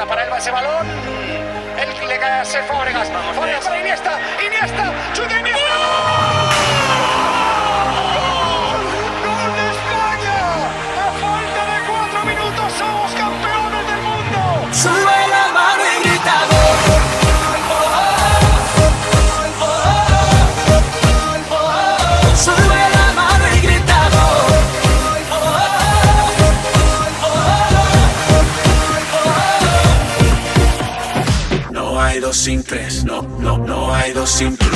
Iniesta, para él va ese balón. El le cae a Cesc Fábregas. Fábregas para Iniesta. Iniesta, chuta Iniesta. ¡Gol de España! A falta de 4 minutos somos campeones del mundo. Sube la mano y grita gol. Sube la mano y grita gol. No hay dos sin tres, no hay dos sin tres.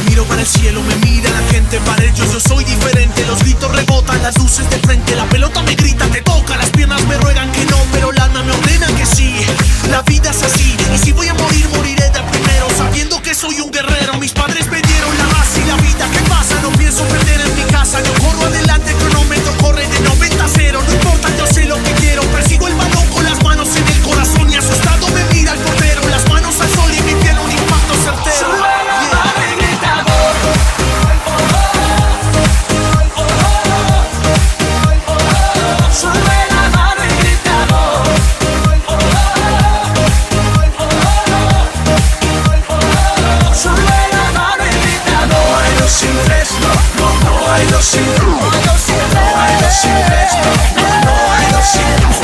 Miro para el cielo, me mira la gente, para ellos yo soy diferente. Los gritos rebotan, las luces de frente, la pelota me grita, te toca, las piernas me ruegan que no, pero el alma me ordena que sí. La vida es así, y si voy a morir, moriré de primero, sabiendo que soy un guerrero. Mis padres me dieron la base y la vida, ¿qué pasa? No pienso perder en mi casa, yo corro adelante, el cronómetro corre de 90 a 0. No importa, yo sé lo que quiero, persigo el balón con las manos en el corazón y asustado me mira el portero. Las manos al sol y mi piel un impacto certero. Sube la mano y grita gol. Sube la mano y grita gol. Sube la mano y grita gol. No hay dos sin tres, no hay dos sin tres. No hay dos sin tres, no hay dos sin tres.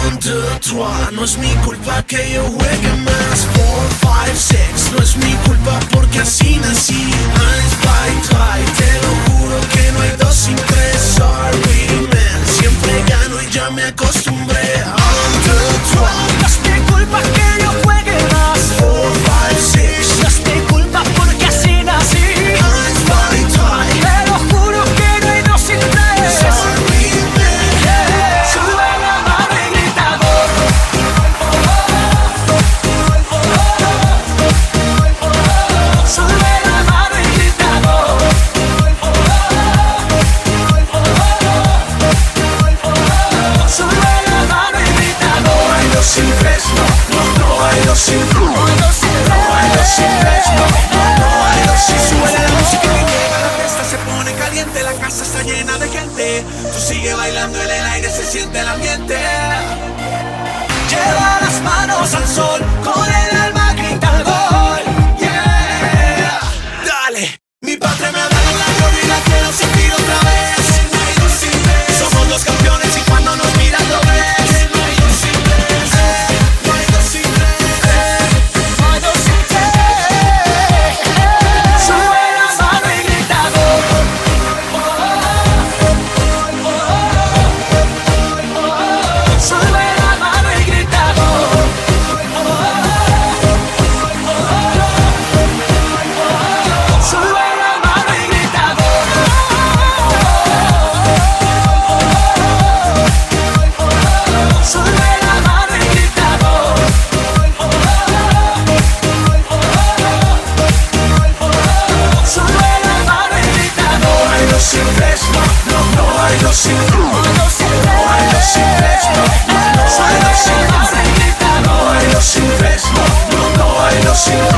Un, deux, trois, no es mi culpa que yo juegue más. 4, 5, 6, no es mi culpa porque así nací. 1, 2, 3, te lo juro que no hay dos sin tres. Sorry man, siempre gano y ya me acostumbré. 1, 2, 3, No es mi culpa que yo juegue más. 4, 5, 6, No es mi culpa porque así nací. 1, 2, 3, Te lo juro que no hay dos sin tres. sorry man. Sube la mano y grita gol. Sube la mano y grita gol. Sube la mano y grita No gol. hay dos sin tres, no hay dos sin tres. No hay dos sin tres, no hay dos sin tres. Suena la música que llega, la fiesta se pone caliente, la casa está llena de gente. Tú sigue bailando en el aire, se siente el ambiente. Lleva las manos al sol, con el alma grita el gol. Yeah. Dale, mi patria me ha dado la gloria y la quiero sentir otra vez. Somos los campeones y cuando nos miras lo ves. No hay dos sin tres, no hay dos sin tres. No hay dos sin tres. Sube la mano y grita gol. Sube la mano y grita gol. Sube la mano y grita gol. Sube la mano y grita gol. Sube la mano y grita No gol. hay dos sin tres, no hay dos sin tres. No hay dos sin No hay dos sin tres, no hay dos sin tres. tres. No hay dos sin tres, no hay dos sin tres.